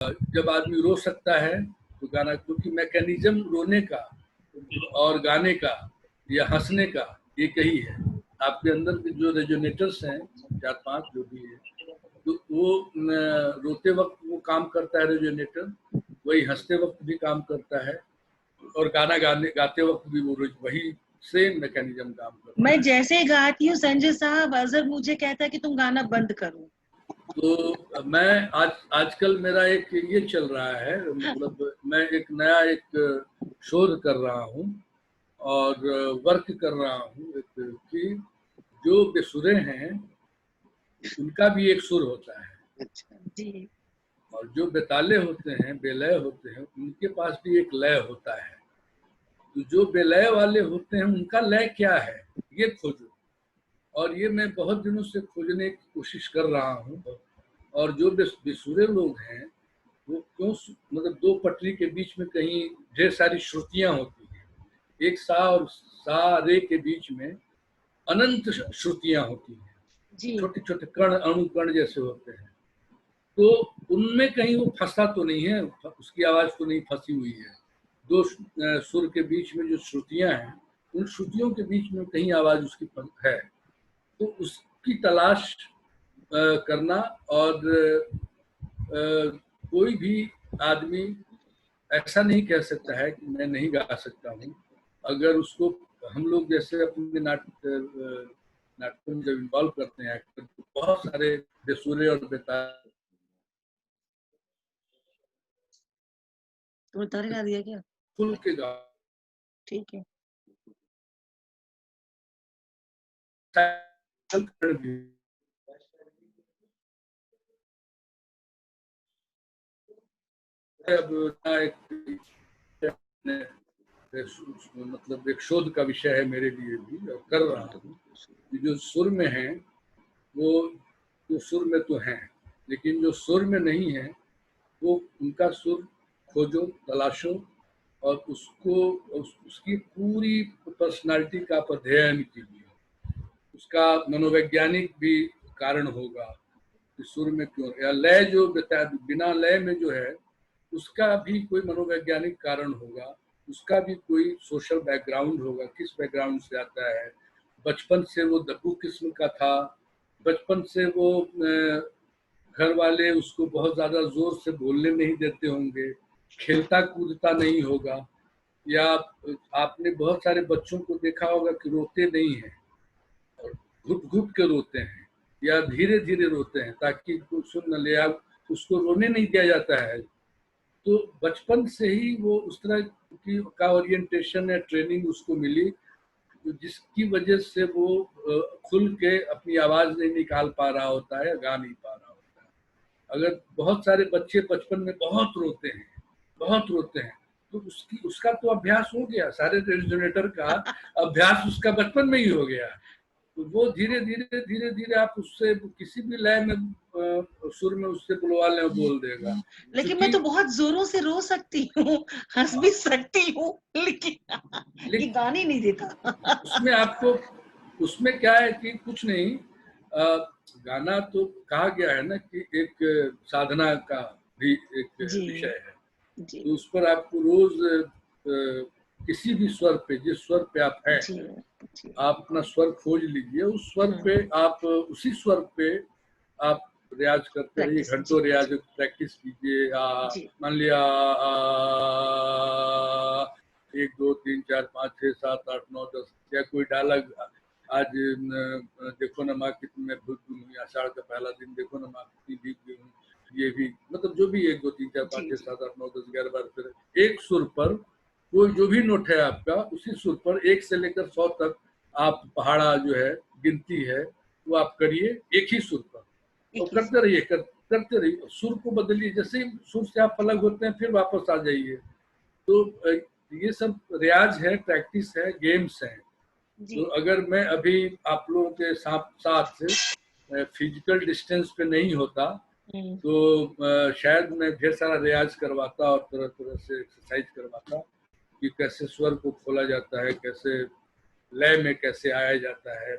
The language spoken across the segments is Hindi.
जब आदमी रो सकता है तो गाना, क्योंकि मैकेनिज्म रोने का और गाने का या हंसने का एक ही है। आपके अंदर के जो रेजोनेटर्स हैं 4-5 जो भी है, तो वो रोते वक्त वो काम करता है रेजोनेटर, वही हंसते वक्त भी काम करता है, और गाना गाते वक्त भी वो वही सेम मैकेनिज्म काम करता है। मैं जैसे गाती हूँ संजय साहब, अजहर मुझे कहता है कि तुम गाना बंद करो। तो मैं आजकल मेरा एक ये चल रहा है, मतलब मैं एक नया एक शोध कर रहा हूँ और वर्क कर रहा हूँ कि जो बेसुरे हैं उनका भी एक सुर होता है। अच्छा जी। और जो बेताले होते हैं, बेलय होते हैं, उनके पास भी एक लय होता है। तो जो बेलय वाले होते हैं उनका लय क्या है, ये खोजो। और ये मैं बहुत दिनों से खोजने की कोशिश कर रहा हूँ। और जो बेसुरे लोग हैं वो क्यों, मतलब दो पटरी के बीच में कहीं ढेर सारी श्रुतियां होती हैं, एक सा और सा रे के बीच में अनंत श्रुतियां होती हैं, छोटे छोटे कण, अणु कण जैसे होते हैं। तो उनमें कहीं वो फंसा तो नहीं है, उसकी आवाज तो नहीं फंसी हुई है। दो सुर के बीच में जो श्रुतियां हैं, उन श्रुतियों के बीच में कहीं आवाज उसकी है। तो उसकी तलाश करना। और कोई भी आदमी ऐसा नहीं कह सकता है कि मैं नहीं गा सकता हूँ। अगर उसको, हम लोग जैसे अपने नाटकों में जब इन्वॉल्व करते हैं एक्टर, तो बहुत सारे बेसुरे और बेताल तुमने तारे गा दिया क्या? खुल के गा। ठीक है। अब मतलब एक शोध का विषय है मेरे लिए भी, और कर रहा हूँ कि जो सुर में है वो तो सुर में तो हैं, लेकिन जो सुर में नहीं है वो उनका सुर खोजो, तलाशो, और उसकी पूरी पर्सनालिटी का आप अध्ययन कीजिए। उसका मनोवैज्ञानिक भी कारण होगा कि सुर में क्यों, या लय जो बिना लय में जो है उसका भी कोई मनोवैज्ञानिक कारण होगा, उसका भी कोई सोशल बैकग्राउंड होगा, किस बैकग्राउंड से आता है। बचपन से वो दब्बू किस्म का था, बचपन से वो घर वाले उसको बहुत ज्यादा जोर से बोलने नहीं देते होंगे, खेलता कूदता नहीं होगा, या आपने बहुत सारे बच्चों को देखा होगा कि रोते नहीं है, घुट घुट के रोते हैं या धीरे धीरे रोते हैं ताकि कोई सुन न ले, आप उसको रोने नहीं दिया जाता है। तो बचपन से ही वो उस तरह की का ओरिएंटेशन या ट्रेनिंग उसको मिली, तो जिसकी वजह से वो खुल के अपनी आवाज नहीं निकाल पा रहा होता है, गा नहीं पा रहा होता है। अगर बहुत सारे बच्चे बचपन में बहुत रोते हैं, तो उसका तो अभ्यास हो गया, सारे रेजोनेटर का अभ्यास उसका बचपन में ही हो गया। तो वो धीरे धीरे आप उससे किसी भी लय में सुर में उससे बुलवा लें, बोल देगा। लेकिन मैं तो बहुत जोरों से रो सकती हूँ, हंस भी सकती हूँ, लेकिन ये गाने नहीं देता। उसमें आपको, उसमें क्या है कि कुछ नहीं, गाना तो कहा गया है ना कि एक साधना का भी एक विषय है। तो उस पर आपको रोज किसी भी स्वर पे, जिस स्वर पे आप हैं, आप अपना स्वर खोज लीजिए, उस स्वर पे आप, उसी स्वर पे आप रियाज करते रहिए, घंटों रियाज प्रैक्टिस कीजिए। मान लिया 1 2 3 4 5 6 7 8 9 10, या कोई डायलॉग, आज देखो ना माँ कितनी मैं भूख हुई, आषाढ़ का पहला दिन, देखो ना माँ कितनी भीग गई हूँ, ये भी मतलब जो भी 1 2 3 4 5 6 7 8 9 10 11 12 13, एक सुर पर कोई जो भी नोट है आपका, उसी सुर पर 1 से लेकर 100 तक आप पहाड़ा जो है गिनती है वो आप करिए एक ही सुर पर, और करते रहिए, करते रहिए, सुर को बदलिए। जैसे ही सुर से आप अलग होते हैं फिर वापस आ जाइए। तो ये सब रियाज है, प्रैक्टिस है, गेम्स हैं। तो अगर मैं अभी आप लोगों के साथ से फिजिकल डिस्टेंस पे नहीं होता तो शायद मैं ढेर सारा रियाज करवाता और तरह तरह से एक्सरसाइज करवाता कि कैसे स्वर को खोला जाता है, कैसे लय में कैसे आया जाता है,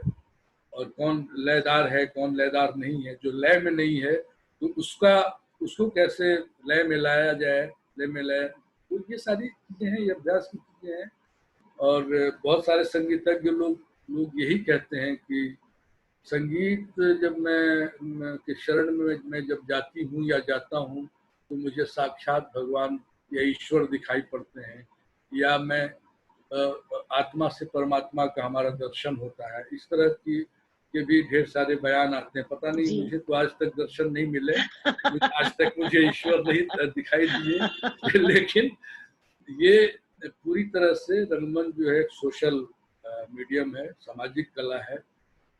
और कौन लयदार है कौन लयदार नहीं है। जो लय में नहीं है तो उसका उसको कैसे लय में लाया जाए, लय में लाया, तो ये सारी चीज़ें हैं, ये अभ्यास की चीज़ें हैं। और बहुत सारे संगीतज्ञ लोग यही कहते हैं कि संगीत जब मैं के शरण में मैं जब जाती हूँ या जाता हूँ तो मुझे साक्षात भगवान या ईश्वर दिखाई पड़ते हैं, या मैं आत्मा से परमात्मा का हमारा दर्शन होता है। इस तरह की के भी ढेर सारे बयान आते हैं। पता नहीं, जी। मुझे तो आज तक दर्शन नहीं मिले, आज तक मुझे ईश्वर नहीं दिखाई दिए लेकिन ये पूरी तरह से रंगमंच जो है सोशल मीडियम है, सामाजिक कला है,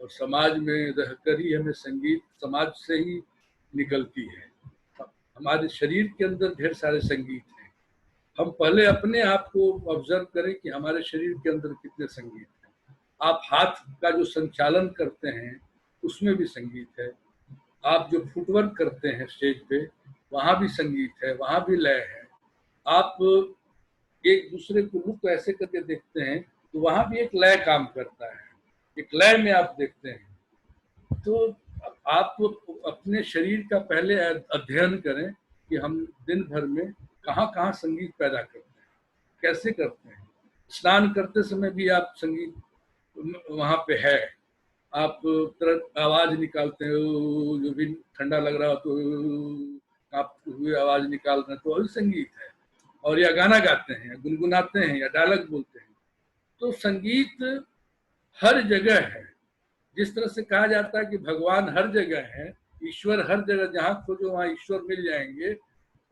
और समाज में रहकर ही हमें संगीत समाज से ही निकलती है। हमारे शरीर के अंदर ढेर सारे संगीत हैं। हम पहले अपने आप को ऑब्जर्व करें कि हमारे शरीर के अंदर कितने संगीत हैं। आप हाथ का जो संचालन करते हैं उसमें भी संगीत है। आप जो फुटवर्क करते हैं स्टेज पे, वहाँ भी संगीत है, वहाँ भी लय है। आप एक दूसरे को रुख ऐसे करके देखते हैं तो वहाँ भी एक लय काम करता है, एक लय में आप देखते हैं। तो आप अपने शरीर का पहले अध्ययन करें कि हम दिन भर में कहाँ कहाँ संगीत पैदा करते हैं, कैसे करते हैं। स्नान करते समय भी आप संगीत वहाँ पे है, आप तुरंत आवाज निकालते हैं, जो भी ठंडा लग रहा हो तो कांपते हुए आवाज निकाल रहे हैं, तो वही संगीत है। और या गाना गाते हैं, या गुनगुनाते हैं, या डायलॉग बोलते हैं। तो संगीत हर जगह है। जिस तरह से कहा जाता है कि भगवान हर जगह है, ईश्वर हर जगह, जहाँ खोजो वहाँ ईश्वर मिल जाएंगे,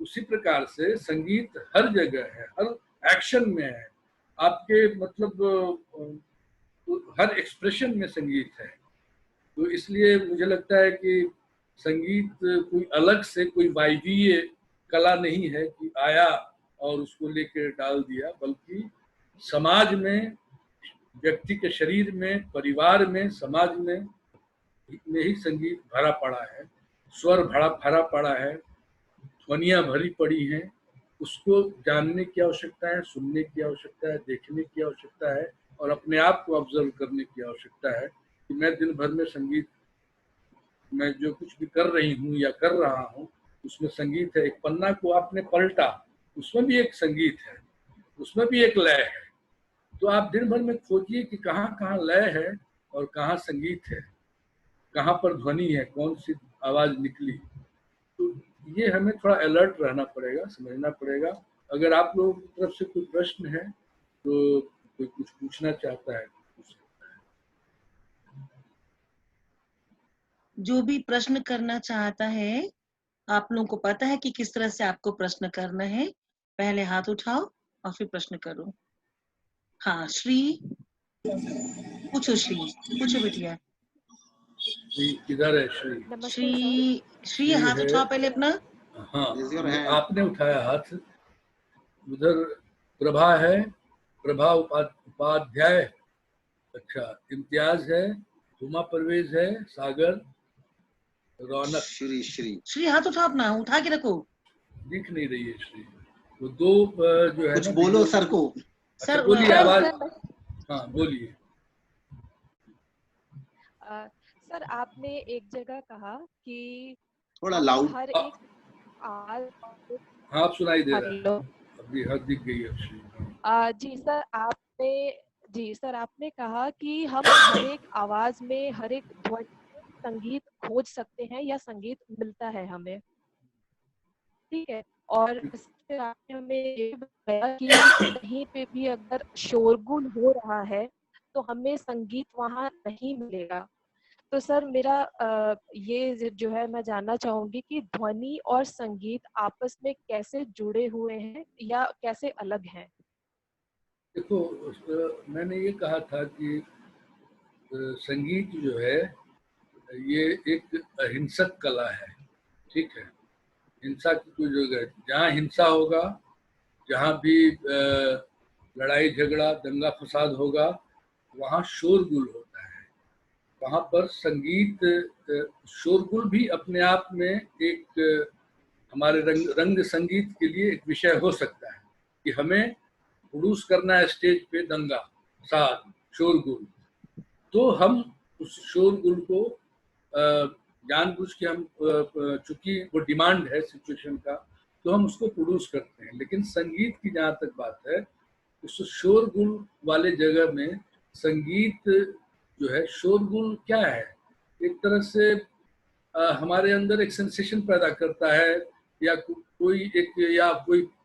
उसी प्रकार से संगीत हर जगह है, हर एक्शन में है, आपके मतलब हर एक्सप्रेशन में संगीत है। तो इसलिए मुझे लगता है कि संगीत कोई अलग से कोई वायवीय कला नहीं है कि आया और उसको लेकर डाल दिया, बल्कि समाज में, व्यक्ति के शरीर में, परिवार में, समाज में ही संगीत भरा पड़ा है, स्वर भरा पड़ा है, ध्वनियाँ भरी पड़ी हैं। उसको जानने की आवश्यकता है, सुनने की आवश्यकता है, देखने की आवश्यकता है, और अपने आप को ऑब्जर्व करने की आवश्यकता है कि मैं दिन भर में संगीत, मैं जो कुछ भी कर रही हूँ या कर रहा हूँ उसमें संगीत है। एक पन्ना को आपने पलटा, उसमें भी एक संगीत है, उसमें भी एक लय है। तो आप दिन भर में खोजिए कि कहाँ कहाँ लय है और कहाँ संगीत है, कहाँ पर ध्वनि है, कौन सी आवाज निकली। तो ये हमें थोड़ा अलर्ट रहना पड़ेगा, समझना पड़ेगा। अगर आप लोगों की तरफ से कोई प्रश्न है तो कोई कुछ पूछना चाहता है, जो भी प्रश्न करना चाहता है, आप लोगों को पता है कि किस तरह से आपको प्रश्न करना है। पहले हाथ उठाओ और फिर प्रश्न करो। हाँ, श्री पूछो, श्री पूछो बिटिया। किधर है श्री? नमस्ते श्री सर। श्री हाथ उठाओ पहले अपना। हाँ, आपने उठाया हाथ। उधर प्रभा है, प्रभा उपाध्याय, अच्छा, इम्तियाज है, हुमा परवेज है, सागर, रौनक। श्री हाथ उठाओ अपना, उठा के रखो। दिख नहीं रही है श्री। वो दो जो है कुछ ना, बोलो सर को। अच्छा सर, बोलिए, सर, आवाज। सर, हाँ बोलिए। सर आपने एक जगह कहा कि थोड़ा हम लाउड। हर एक आवाज। हाँ, आप सुनाई दे रहा है, हेलो। अभी हद दिख गई है श्री। जी सर आपने कहा कि हम हर एक आवाज में, हर एक ध्वनि में संगीत खोज सकते हैं या संगीत मिलता है हमें, ठीक है। और फिर आपने हमें ये बताया कि कहीं पे भी अगर शोरगुल हो रहा है तो हमें संगीत वहां नहीं मिलेगा। तो सर मेरा ये जो है मैं जानना चाहूंगी कि ध्वनि और संगीत आपस में कैसे जुड़े हुए हैं या कैसे अलग हैं। देखो, मैंने ये कहा था कि संगीत जो है ये एक अहिंसक कला है, ठीक है। हिंसा की कोई जगह, जहाँ हिंसा होगा, जहाँ भी लड़ाई झगड़ा दंगा फसाद होगा, वहाँ शोरगुल होता है। वहाँ पर संगीत, शोरगुल भी अपने आप में एक हमारे रंग संगीत के लिए एक विषय हो सकता है कि हमें प्रोड्यूस करना है स्टेज पे दंगा फसाद शोरगुल, तो हम उस शोरगुल को जानबूझ के हम चूंकि वो डिमांड है सिचुएशन का तो हम उसको प्रोड्यूस करते हैं। लेकिन संगीत की जहाँ तक बात है, उस शोरगुल वाले जगह में संगीत जो है, शोरगुल क्या है, एक तरह से हमारे अंदर एक सेंसेशन पैदा करता है, या कोई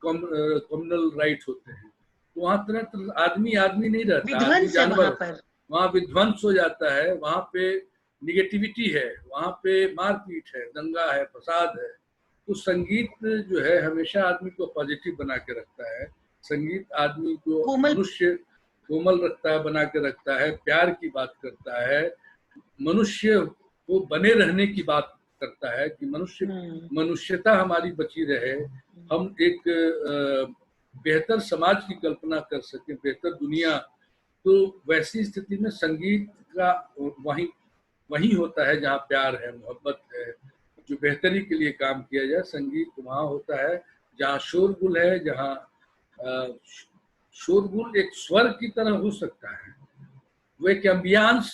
कम्युनल राइट होते हैं, तो वहाँ तरह तरह आदमी नहीं रहता, आदमी विध्वंस है वहां जानवर, पर। वहाँ विध्वंस हो जाता है, वहाँ पे निगेटिविटी है, वहाँ पे मारपीट है, दंगा है, फसाद है। तो संगीत जो है हमेशा आदमी को पॉजिटिव बना के रखता है। संगीत आदमी को कोमल मनुष्य कोमल रखता है, बना के रखता है, प्यार की बात करता है, मनुष्य को बने रहने की बात करता है कि मनुष्यता हमारी बची रहे, हम एक बेहतर समाज की कल्पना कर सकें, बेहतर दुनिया। तो वैसी स्थिति में संगीत का वही होता है जहाँ प्यार है, मोहब्बत है, जो बेहतरी के लिए काम किया जाए। संगीत वहाँ होता है जहाँ शोरगुल है, जहाँ शोरगुल एक स्वर की तरह हो सकता है, वो एक एम्बियंस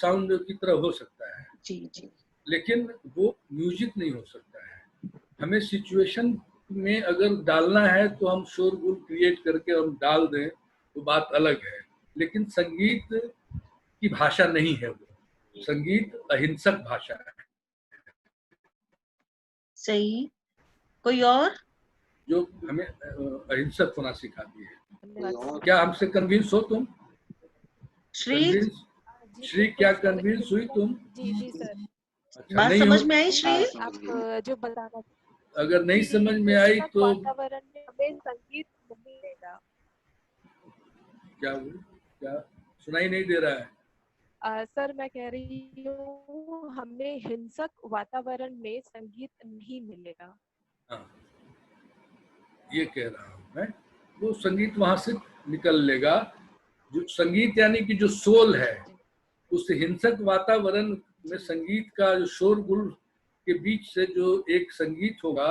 साउंड की तरह हो सकता है, जी जी, लेकिन वो म्यूजिक नहीं हो सकता है। हमें सिचुएशन में अगर डालना है तो हम शोरगुल क्रिएट करके हम डाल दें, तो बात अलग है। लेकिन संगीत की भाषा नहीं है वो, संगीत अहिंसक भाषा है, सही। कोई और? जो हमें अहिंसक होना सिखाती है। धन्यवाद। क्या हमसे कन्विंस हो तुम? श्री, कन्विंस? जी श्री, क्या कन्विंस हुई तुम? जी जी सर। अच्छा, बात नहीं हो? समझ में आई श्री? आप जो बताना अगर नहीं कि समझ में आई तो वातावरण में हमें संगीत नहीं मिलेगा। क्या सुनाई नहीं दे रहा है? सर मैं कह रही हूँ हमें हिंसक वातावरण में संगीत नहीं मिलेगा। हाँ, ये कह रहा हूँ मैं, वो संगीत वहां से निकल लेगा। जो संगीत यानी कि जो सोल है, उस हिंसक वातावरण में संगीत का जो शोरगुल के बीच से जो एक संगीत होगा,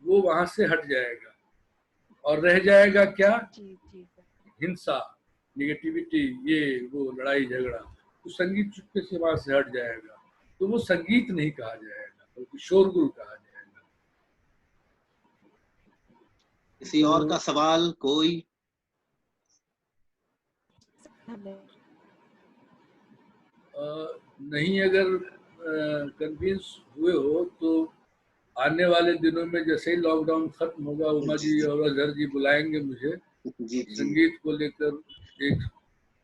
वो वहां से हट जाएगा और रह जाएगा क्या? जी जी सर। हिंसा, निगेटिविटी, ये वो लड़ाई झगड़ा। तो संगीत चुपके से वहां से हट जाएगा, तो वो संगीत नहीं कहा जाएगा, बल्कि शोरगुल कहा जाएगा। किसी और का सवाल कोई? नहीं, अगर कन्विंस हुए हो तो आने वाले दिनों में जैसे ही लॉकडाउन खत्म होगा, उमा जी और अजहर जी बुलाएंगे मुझे, संगीत को लेकर एक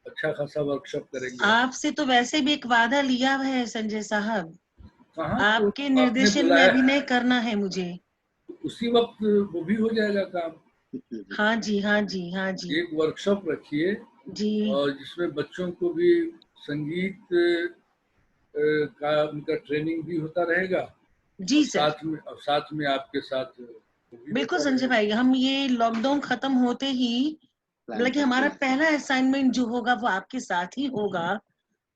अच्छा खासा वर्कशॉप करेंगे। आपसे तो वैसे भी एक वादा लिया है संजय साहब, कहाँ? आपके तो निर्देशन में अभिनय करना है मुझे। उसी वक्त वो भी हो जाएगा काम। हाँ जी हाँ जी हाँ जी एक वर्कशॉप रखिए जी, और जिसमें बच्चों को भी संगीत का उनका ट्रेनिंग भी होता रहेगा, जी सर। और साथ में आपके साथ बिल्कुल संजय भाई, हम ये लॉकडाउन खत्म होते ही, बल्कि हमारा पहला असाइनमेंट जो होगा वो आपके साथ ही होगा,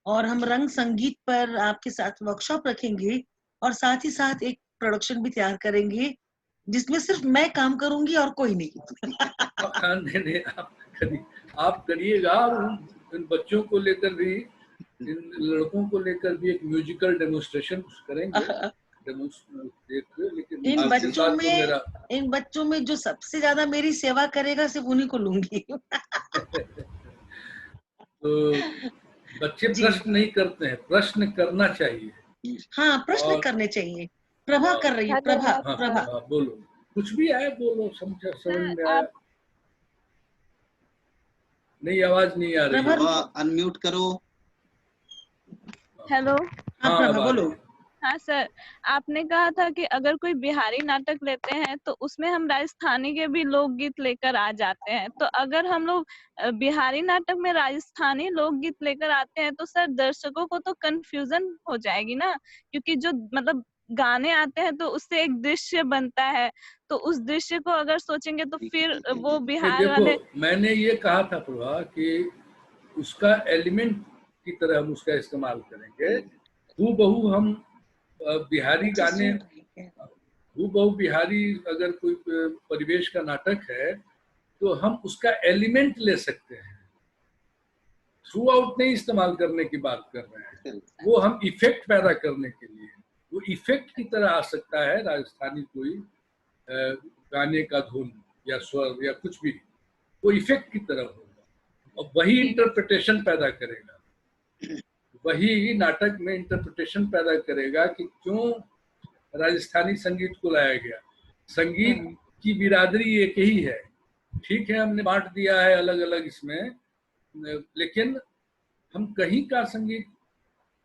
और हम रंग संगीत पर आपके साथ वर्कशॉप रखेंगे और साथ ही साथ एक प्रोडक्शन भी तैयार करेंगे जिसमें सिर्फ मैं काम करूंगी और कोई नहीं। आप करिएगा, और इन बच्चों को लेकर भी, इन लड़कों को लेकर भी एक म्यूजिकल डेमोन्स्ट्रेशन करेंगे। लेकिन इन बच्चों में जो सबसे ज्यादा मेरी सेवा करेगा सिर्फ उन्हीं को लूंगी। तो बच्चे प्रश्न नहीं करते हैं, प्रश्न करना चाहिए। हाँ, प्रश्न करने चाहिए। प्रभा कर रही है, प्रभा। हाँ, प्रभा बोलो, कुछ भी आए बोलो, समझ में आया। नहीं, आवाज नहीं आ रही है। अनम्यूट करो। हेलो। हाँ प्रभा बोलो। हाँ सर, आपने कहा था कि अगर कोई बिहारी नाटक लेते हैं तो उसमें हम राजस्थानी के भी लोकगीत लेकर आ जाते हैं, तो अगर हम लोग बिहारी नाटक में राजस्थानी लोकगीत लेकर आते हैं तो सर दर्शकों को तो कंफ्यूजन हो जाएगी ना, क्योंकि जो मतलब गाने आते हैं तो उससे एक दृश्य बनता है, तो उस दृश्य को अगर सोचेंगे तो फिर वो बिहार वाले। मैंने ये कहा था प्रभा कि उसका एलिमेंट की तरह हम उसका इस्तेमाल करेंगे। हूबहू हम बिहारी गाने, हूबहू बिहारी अगर कोई परिवेश का नाटक है तो हम उसका एलिमेंट ले सकते हैं, थ्रू आउट नहीं इस्तेमाल करने की बात कर रहे हैं, वो हम इफेक्ट पैदा करने के लिए, वो इफेक्ट की तरह आ सकता है राजस्थानी कोई गाने का धुन या स्वर या कुछ भी, वो इफेक्ट की तरह होगा और वही इंटरप्रिटेशन पैदा करेगा, वही नाटक में इंटरप्रिटेशन पैदा करेगा कि क्यों राजस्थानी संगीत को लाया गया। संगीत की बिरादरी एक ही है, ठीक है हमने बांट दिया है अलग अलग इसमें, लेकिन हम कहीं का संगीत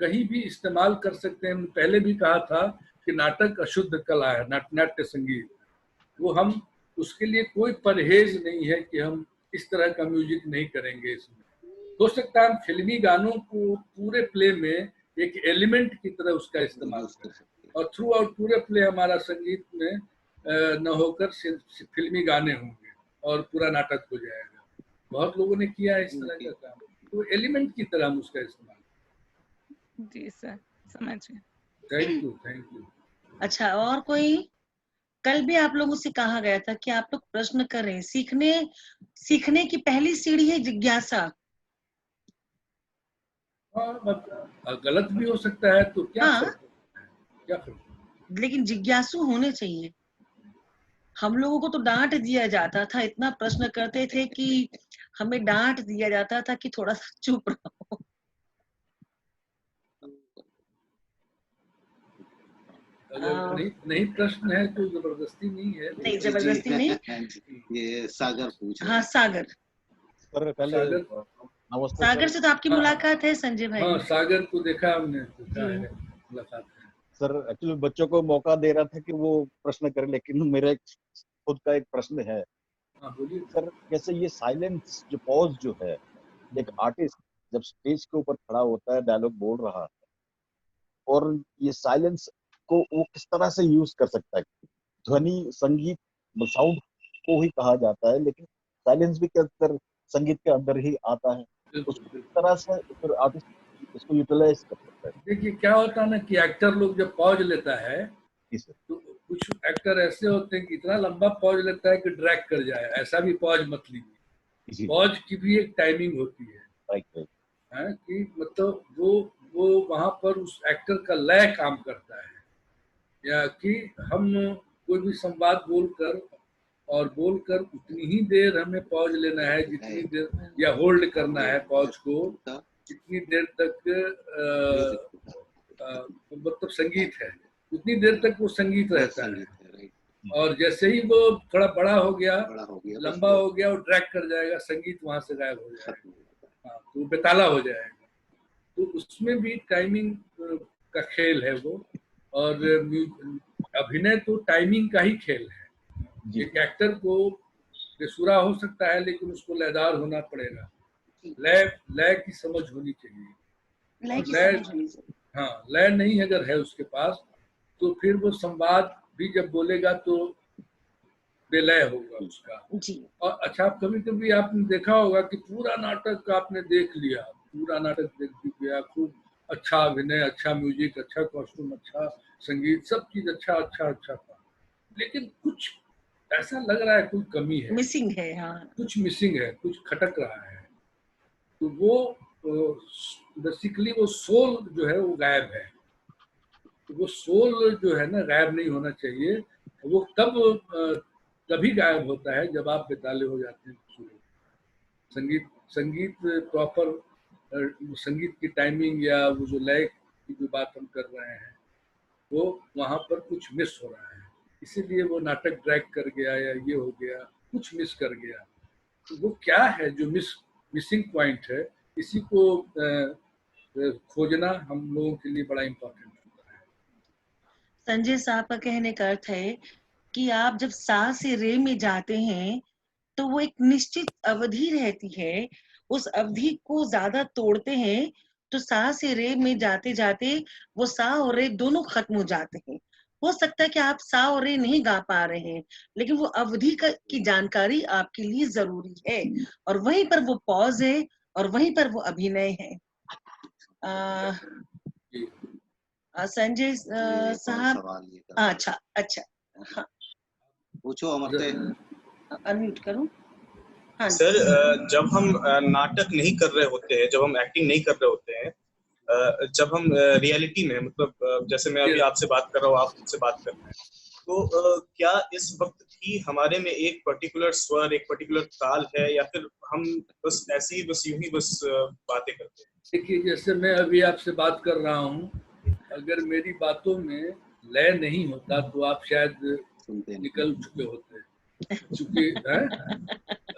कहीं भी इस्तेमाल कर सकते हैं। पहले भी कहा था कि नाटक अशुद्ध कला है, नाट्य संगीत, वो हम उसके लिए कोई परहेज नहीं है कि हम इस तरह का म्यूजिक नहीं करेंगे। इसमें हो सकता है हम फिल्मी गानों को पूरे प्ले में एक एलिमेंट की तरह उसका इस्तेमाल करें और थ्रू आउट पूरे प्ले हमारा संगीत में न होकर सिर्फ फिल्मी गाने होंगे और पूरा नाटक हो जाएगा। बहुत लोगों ने किया है इस तरह का काम, तो एलिमेंट की तरह हम उसका इस्तेमाल। जी सर, समझ गए। Thank you, thank you. अच्छा, और कोई? कल भी आप लोगों से कहा गया था कि आप लोग प्रश्न करें। सीखने की पहली सीढ़ी है जिज्ञासा। गलत भी हो सकता है तो क्या हाँ, फर्क है? क्या फर्क? लेकिन जिज्ञासु होने चाहिए। हम लोगों को तो डांट दिया जाता था, इतना प्रश्न करते थे कि हमें डांट दिया जाता था कि थोड़ा सा चुप रहो। अगर नहीं प्रश्न है तो जबरदस्ती नहीं है। नहीं, जबरदस्ती नहीं। ये सागर पूछ रहे हाँ, हैं। सागर। सर पहले नमस्ते सागर सर। से तो आपकी मुलाकात है संजय भाई। हाँ, सागर को देखा हमने, देखा है, मुलाकात है। सर एक्चुअली बच्चों को मौका दे रहा था कि वो प्रश्न करें, लेकिन मेरा खुद का एक प्रश्न है। हाँ, बोलिए सर कैसे ये साइलेंस जो पॉज जो है, एक आर्टिस्ट जब स्टेज के ऊपर खड़ा होता है, डायलॉग बोल रहा है, और ये साइलेंस को वो किस तरह से यूज कर सकता है? ध्वनि संगीत साउंड को ही कहा जाता है, लेकिन साइलेंस भी क्या संगीत के अंदर ही आता है, उसको किस तरह से फिर आर्टिस्ट इसको यूटिलाइज कर सकता है? देखिए क्या होता है ना कि एक्टर लोग जब पॉज लेता है तो कुछ एक्टर ऐसे होते हैं कि इतना लंबा पॉज लेता है कि ड्रैग कर जाए, ऐसा भी पॉज मत लीजिए। पॉज की भी एक टाइमिंग होती है, कि मतलब वो वहां पर उस एक्टर का लय काम करता है, या कि हम कोई भी संवाद बोलकर उतनी ही देर हमें पॉज लेना है जितनी देर, या होल्ड करना है पॉज को जितनी देर तक मतलब संगीत है, उतनी देर तक वो संगीत रहता है। और जैसे ही वो थोड़ा बड़ा हो गया, लंबा हो गया, वो ड्रैग कर जाएगा, संगीत वहां से गायब हो जाएगा। हाँ, तो बेताला हो जाएगा। तो उसमें भी टाइमिंग का खेल है वो, और अभिनय तो टाइमिंग का ही खेल है। एक एक्टर को बेसुरा हो सकता है लेकिन उसको लयदार होना पड़ेगा, लय की समझ होनी चाहिए। हाँ, लय नहीं अगर है उसके पास तो फिर वो संवाद भी जब बोलेगा तो बेलय होगा उसका। और अच्छा, कभी कभी आपने देखा होगा कि पूरा नाटक आपने देख लिया, पूरा नाटक देख लिया, खूब अच्छा अभिनय, अच्छा म्यूजिक, अच्छा कॉस्ट्यूम, अच्छा संगीत, सब चीज अच्छा था, लेकिन कुछ ऐसा लग रहा है कोई कमी है, मिसिंग है। हाँ, कुछ मिसिंग है, कुछ खटक रहा है। तो वो बेसिकली वो सोल जो है वो गायब है। तो वो सोल जो है ना गायब नहीं होना चाहिए। वो तभी गायब होता है जब आप बेताले हो जाते हैं। संगीत प्रॉपर संगीत की टाइमिंग या वो जो लय की जो बात हम कर रहे हैं वो वहां पर कुछ मिस हो रहा है, इसीलिए वो नाटक ड्रैग कर गया या ये हो गया, कुछ मिस कर गया। तो वो क्या है जो मिसिंग पॉइंट है, इसी को खोजना हम लोगों के लिए बड़ा इम्पोर्टेंट होता है। संजय साहब का कहने का अर्थ है कि आप जब सा से रे में जाते हैं तो वो एक निश्चित अवधि रहती है, उस अवधि को ज्यादा तोड़ते हैं तो सा से रे में जाते जाते वो सा और रे दोनों खत्म हो जाते हैं। हो सकता है कि आप सा और रे नहीं गा पा रहे हैं, लेकिन वो अवधि की जानकारी आपके लिए जरूरी है, और वहीं पर वो पॉज है और वहीं पर वो अभिनय है। संजय साहब, अच्छा, हाँ, पूछो अमरते। अनम्यूट करो। हाँ सर जब हम नाटक नहीं कर रहे होते हैं, जब हम एक्टिंग नहीं कर रहे होते हैं, जब हम रियलिटी में मतलब जैसे मैं अभी आपसे बात कर रहा हूँ, आप मुझसे बात कर रहे हैं, तो क्या इस वक्त भी हमारे में एक पर्टिकुलर स्वर, एक पर्टिकुलर ताल है, या फिर हम बस ऐसे ही बस यूं ही बस बातें करते हैं? देखिए, जैसे मैं अभी आपसे बात कर रहा हूँ, अगर मेरी बातों में लय नहीं होता तो आप शायद निकल चुके होते, क्योंकि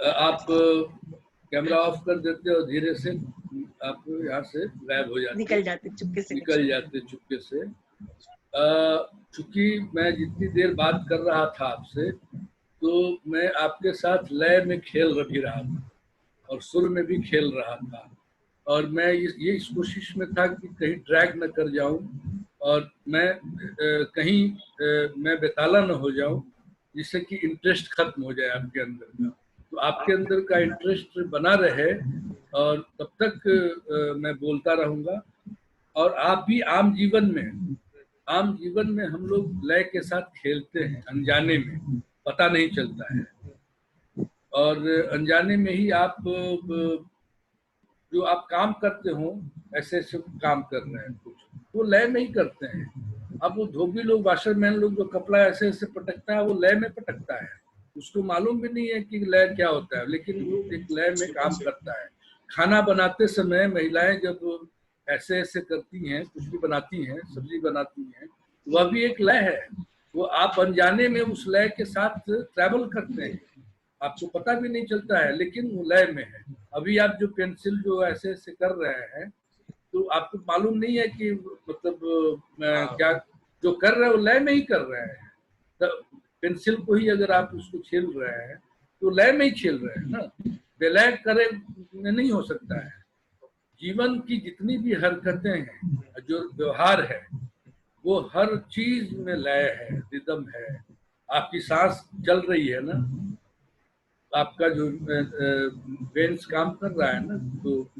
आप कैमरा ऑफ कर देते और धीरे से आप यहाँ से गायब हो जाते, निकल जाते चुपके से, निकल जाते चुपके से। चूंकि मैं जितनी देर बात कर रहा था आपसे, तो मैं आपके साथ लय में खेल भी रहा था और सुर में भी खेल रहा था, और मैं ये इस कोशिश में था कि कहीं ड्रैग न कर जाऊं और मैं कहीं मैं बेताला न हो जाऊं, जिससे कि इंटरेस्ट खत्म हो जाए आपके अंदर का। तो आपके अंदर का इंटरेस्ट बना रहे और तब तक मैं बोलता रहूंगा। और आप भी आम जीवन में हम लोग लय के साथ खेलते हैं, अनजाने में, पता नहीं चलता है, और अनजाने में ही आप जो आप काम करते हो, ऐसे ऐसे काम कर रहे हैं कुछ, वो लय में ही करते हैं। अब वो धोबी लोग, वाशरमैन लोग जो कपड़ा ऐसे ऐसे पटकता है, वो लय में पटकता है, उसको मालूम भी नहीं है कि लय क्या होता है, लेकिन वो एक लय में काम करता है। खाना बनाते समय महिलाएं जब ऐसे ऐसे करती हैं, कुछ भी बनाती हैं, सब्जी बनाती हैं, वह भी एक लय है। वो आप अनजाने में उस लय के साथ ट्रैवल करते हैं, आपको पता भी नहीं चलता है, लेकिन वो लय में है। अभी आप जो पेंसिल जो ऐसे ऐसे कर रहे हैं, तो आपको मालूम नहीं है कि मतलब क्या जो कर रहे हैं वो लय में ही कर रहे हैं। तो पेंसिल को ही अगर आप उसको छील रहे हैं तो लय में ही छील रहे हैं ना, बेलय करे में नहीं हो सकता है। जीवन की जितनी भी हरकतें हैं, जो व्यवहार है, वो हर चीज में लय है, रिदम है। आपकी सांस चल रही है ना, आपका जो वेन्स काम कर रहा है ना, तो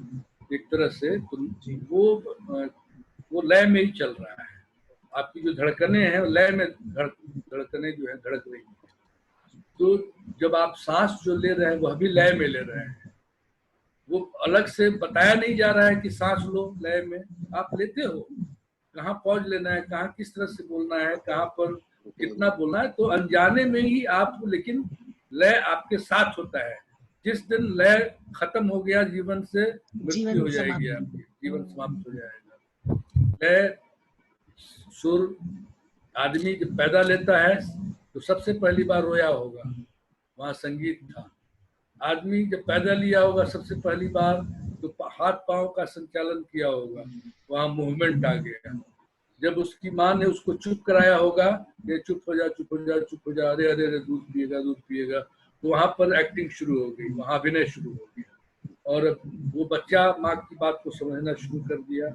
एक तरह से तो वो लय में ही चल रहा है। आपकी जो धड़कनें हैं, लय में धड़कनें जो है धड़क रही है। तो जब आप सांस जो ले रहे हैं, वह भी लय में ले रहे हैं। वो अलग से बताया नहीं जा रहा है कि सांस लो, लय में आप लेते हो। कहाँ पॉज लेना है, कहाँ किस तरह से बोलना है, कहाँ पर कितना बोलना है, तो अनजाने में ही आप, लेकिन लय आपके साथ होता है। जिस दिन लय खत्म हो गया, जीवन से मृत्यु हो जाएगी, आपकी जीवन समाप्त हो जाएगा। लय सुर, आदमी जब पैदा लेता है तो सबसे पहली बार रोया होगा, वहाँ संगीत था। आदमी जब पैदा लिया होगा सबसे पहली बार, तो हाथ पांव का संचालन किया होगा, वहाँ मूवमेंट आ गया। जब उसकी माँ ने उसको चुप कराया होगा, ये चुप हो जा, चुप हो जा, चुप हो जा, अरे अरे अरे दूध पिएगा, दूध पिएगा, तो वहां पर एक्टिंग शुरू हो गई, वहां अभिनय शुरू हो गया। और वो बच्चा माँ की बात को समझना शुरू कर दिया,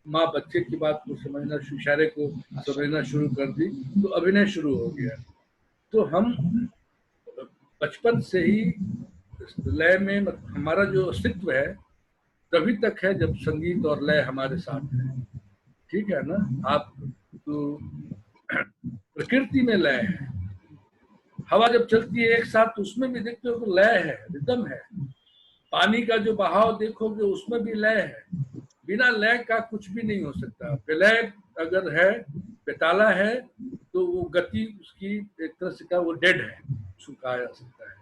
माँ बच्चे की बात को समझना, इशारे को समझना शुरू कर दी, तो अभिनय शुरू हो गया। तो हम बचपन से ही लय में, हमारा जो अस्तित्व है तभी तक है जब संगीत और लय हमारे साथ है। ठीक है ना? आप तो प्रकृति में लय है, हवा जब चलती है एक साथ, तो उसमें भी देखते हो तो लय है, रिदम है। पानी का जो बहाव देखोगे, उसमें भी लय है। बिना लय का कुछ भी नहीं हो सकता। विलय अगर है, बेताला है, तो वो गति उसकी एक तरह से वो डेड है, उसको कहा जा सकता है।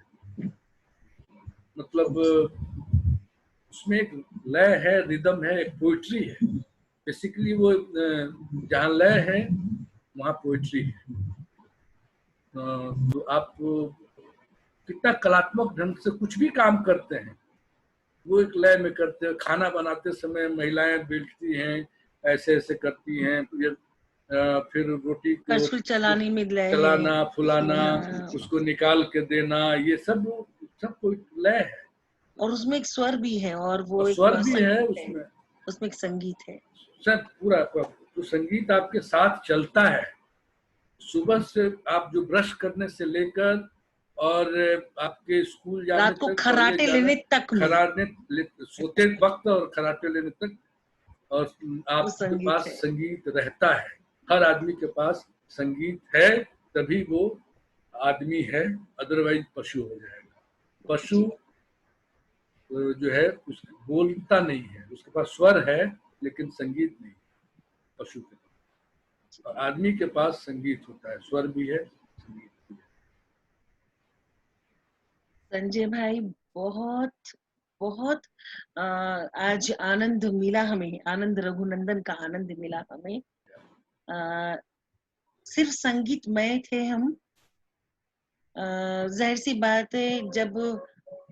मतलब उसमें एक लय है, रिदम है, एक पोइट्री है। बेसिकली वो जहाँ लय है वहाँ पोइट्री है। तो आप कितना कलात्मक ढंग से कुछ भी काम करते हैं, वो एक लय में करते हैं। खाना बनाते समय महिलाएं बेलती हैं, ऐसे ऐसे करती हैं, फिर रोटी को चलाने में लय, चलाना, फुलाना, उसको निकाल के देना, ये सब कोई लय है। और उसमें एक स्वर भी है, और वो एक स्वर भी है उसमें एक संगीत है। सब पूरा तो संगीत आपके साथ चलता है। सुबह से आप जो ब्रश करने से लेकर और आपके स्कूल जाने रात को खराटे लेने तक, सोते वक्त और खराटे लेने तक, और आपके पास संगीत रहता है। हर आदमी के पास संगीत है, तभी वो आदमी है, अदरवाइज पशु हो जाएगा। पशु जो है उस बोलता नहीं है, उसके पास स्वर है लेकिन संगीत नहीं, पशु के पास। और आदमी के पास संगीत होता है, स्वर भी है, संगीत भी है। संजय भाई, बहुत बहुत आज आनंद मिला हमें, आनंद रघुनंदन का आनंद मिला हमें। सिर्फ संगीतमय थे हम। जाहिर सी बात है, जब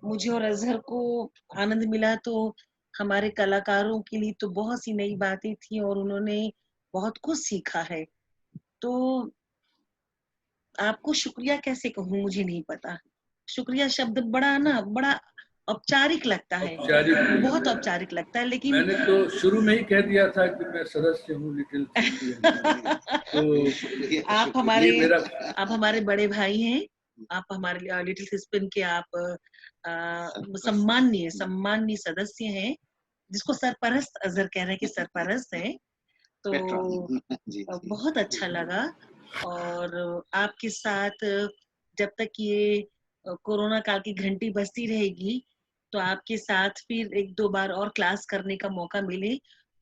मुझे और अजहर को आनंद मिला तो हमारे कलाकारों के लिए तो बहुत सी नई बातें थी और उन्होंने बहुत कुछ सीखा है। तो आपको शुक्रिया कैसे कहूँ मुझे नहीं पता। शुक्रिया शब्द बड़ा औपचारिक लगता है, औपचारिक बहुत औपचारिक लगता है, लेकिन मैंने तो शुरू में ही कह दिया था कि मैं सदस्य हूँ लिटिल तो शुक्रिया आप शुक्रिया। हमारे ये मेरा आप हमारे बड़े भाई हैं, आप हमारे लिटिल थिस्पिन के आप सम्माननीय सदस्य हैं, जिसको सरपरस्त अजहर कह रहे हैं कि सरपरस्त है। तो पेट्रॉन जी जी। बहुत अच्छा लगा। और आपके साथ जब तक ये कोरोना काल की घंटी बजती रहेगी तो आपके साथ फिर 1-2 बार और क्लास करने का मौका मिले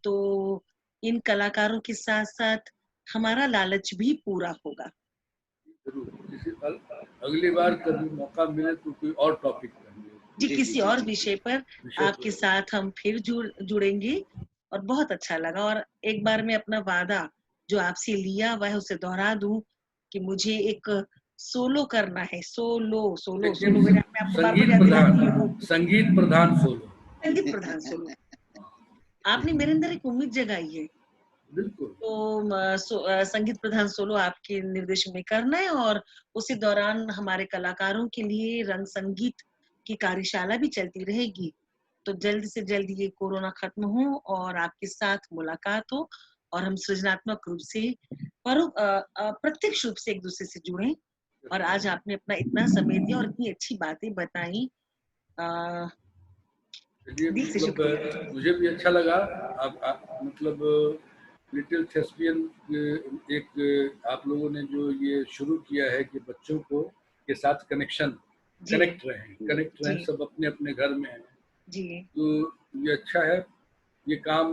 तो इन कलाकारों के साथ साथ हमारा लालच भी पूरा होगा। जरूर अगली बार कभी मौका मिले तो कोई और टॉपिक जी, किसी और विषय पर आपके साथ हम फिर जुड़ेंगे और बहुत अच्छा लगा। और एक बार मैं अपना वादा जो आपसे लिया वह उसे दोहरा दूं कि मुझे एक सोलो करना है। सोलो मैं आपको बार-बार याद दिला रही हूँ। संगीत प्रधान सोलो। संगीत प्रधान सोलो। आपने मेरे अंदर एक उम्मीद जगाई है। बिल्कुल। तो संगीत प्रधान सोलो आपके निर्देशन में करना है और उसी दौरान हमारे कलाकारों के लिए रंग संगीत की कार्यशाला भी चलती रहेगी। तो जल्द से जल्द ये कोरोना खत्म हो और आपके साथ मुलाकात हो और हम सृजनात्मक रूप से प्रत्यक्ष रूप से एक दूसरे से जुड़ें। और आज आपने अपना इतना समय दिया और इतनी अच्छी बातें बताई। चलिए, मतलब मुझे भी अच्छा लगा। आप मतलब लिटिल थेस्पियन एक आप लोगों ने जो ये शुरू किया है कि बच्चों को के साथ कनेक्ट रहे, सब अपने अपने घर में हैं जी। तो ये अच्छा है। ये काम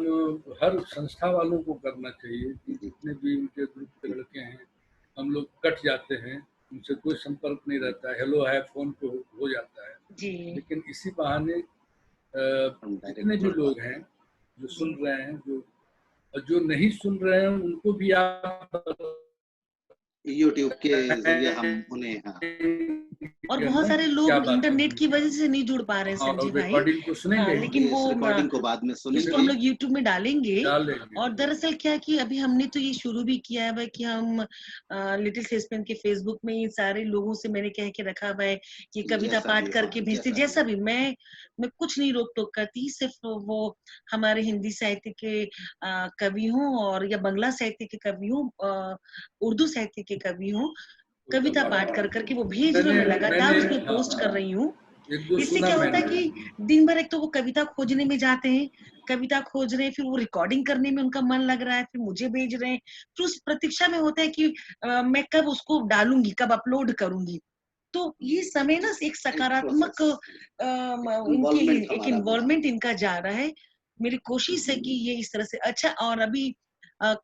हर संस्था वालों को करना चाहिए कि जितने भी उनके ग्रुप के लड़के हैं, हम लोग कट जाते हैं, उनसे कोई संपर्क नहीं रहता है, हेलो है फोन पे हो जाता है जी। लेकिन इसी बहाने जितने भी लोग हैं जो सुन रहे हैं, जो नहीं सुन रहे हैं उनको भी आप यूट्यूब के जरिए हम उन्हें और बहुत सारे लोग इंटरनेट की वजह से नहीं जुड़ पा रहे हैं संजय भाई। रिकॉर्डिंग को सुनेंगे, लेकिन वो रिकॉर्डिंग को बाद में सुनेंगे, इसको हम लोग यूट्यूब में डालेंगे। और दरअसल क्या कि अभी हमने तो ये शुरू भी किया है कि हम लिटिल थिस्पियन के फेसबुक में इन सारे लोगों से मैंने कह के रखा हुआ है कि कविता पाठ करके भेजते, जैसा भी मैं कुछ नहीं रोक टोक करती, सिर्फ वो हमारे हिंदी साहित्य के कवि हों और या बांग्ला साहित्य के कवि हों, उर्दू साहित्य के कवि हों, कविता पाठ कर करके वो भेज रहे, मैं लगातार उसमें पोस्ट कर रही हूँ। इससे क्या होता है कि दिन भर एक तो वो कविता खोजने में जाते हैं, कविता खोज रहे हैं, फिर वो रिकॉर्डिंग करने में उनका मन लग रहा है, फिर मुझे भेज रहे हैं, फिर उस प्रतीक्षा में होता है कि मैं कब उसको डालूंगी, कब अपलोड करूंगी। तो ये समय ना एक सकारात्मक इनके लिए एक इन्वॉल्वमेंट इनका जा रहा है। मेरी कोशिश है कि ये इस तरह से अच्छा। और अभी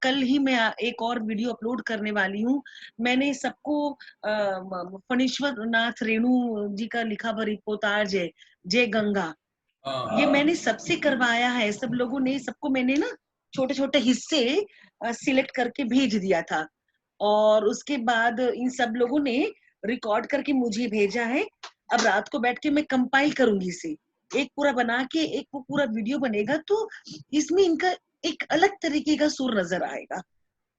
कल ही मैं एक और वीडियो अपलोड करने वाली हूँ। मैंने सबको फणीश्वर नाथ रेणु जी का लिखा हुआ रिपोर्टाज है जय गंगा, ये मैंने सबसे करवाया है। सब लोगों ने, सबको मैंने ना छोटे छोटे हिस्से सिलेक्ट करके भेज दिया था और उसके बाद इन सब लोगों ने रिकॉर्ड करके मुझे भेजा है। अब रात को बैठ के मैं कंपाइल करूंगी इसे, एक पूरा बना के एक वो पूरा वीडियो बनेगा तो इसमें इनका एक अलग तरीके का सुर नजर आएगा।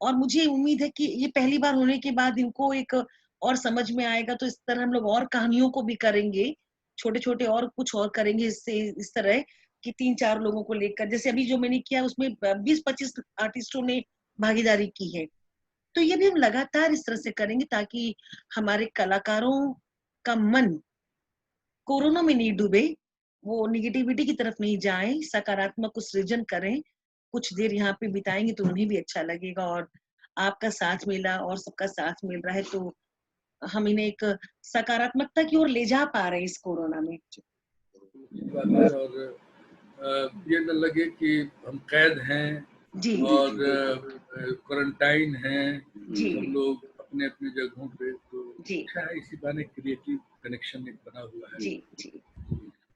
और मुझे उम्मीद है कि ये पहली बार होने के बाद इनको एक और समझ में आएगा। तो इस तरह हम लोग और कहानियों को भी करेंगे, छोटे छोटे और कुछ और करेंगे इससे, इस तरह कि 3-4 लोगों को लेकर, जैसे अभी जो मैंने किया उसमें 20-25 आर्टिस्टों ने भागीदारी की है। तो ये भी हम लगातार इस तरह से करेंगे ताकि हमारे कलाकारों का मन कोरोना में नहीं डूबे, वो निगेटिविटी की तरफ नहीं जाए, सकारात्मक सृजन करें। कुछ देर यहाँ पे बिताएंगे तो उन्हें भी अच्छा लगेगा। और आपका साथ मिला और सबका साथ मिल रहा है तो हम इन्हें एक सकारात्मकता की ओर ले जा पा रहे हैं इस कोरोना में। बात है, और ये न लगे कि हम कैद हैं जी और क्वारंटाइन हैं जी सब लोग अपने अपनी जगहों पे, तो जी अच्छा है, इसी बहाने क्रिएटिव कनेक्शन एक बना हुआ है। जी जी।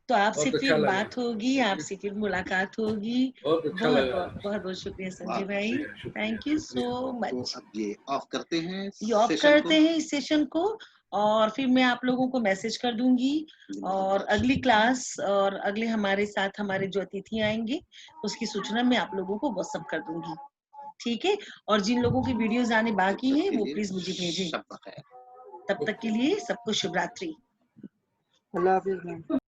तो आपसे बहुत अच्छा फिर लगा, बात होगी, आपसे फिर मुलाकात होगी। बहुत अच्छा बहुत लगा। बहुत बहुत बहुत शुक्रिया संजय वाह, भाई, शुक्रिया, शुक्रिया, थैंक यू शुक्रिया। सो तो मच। अब ये ऑफ करते हैं ये ऑफ सेशन करते हैं इस सेशन को, और फिर मैं आप लोगों को मैसेज कर दूंगी, और अगली क्लास और अगले हमारे साथ हमारे जो अतिथि आएंगे उसकी सूचना मैं आप लोगों को व्हाट्सएप कर दूंगी, ठीक है। और जिन लोगों की वीडियोस आने बाकी हैं वो प्लीज मुझे भेजें। शब बखैर। तब तक के लिए सबको शुभ रात्रि। अल्लाह हाफिज मैम।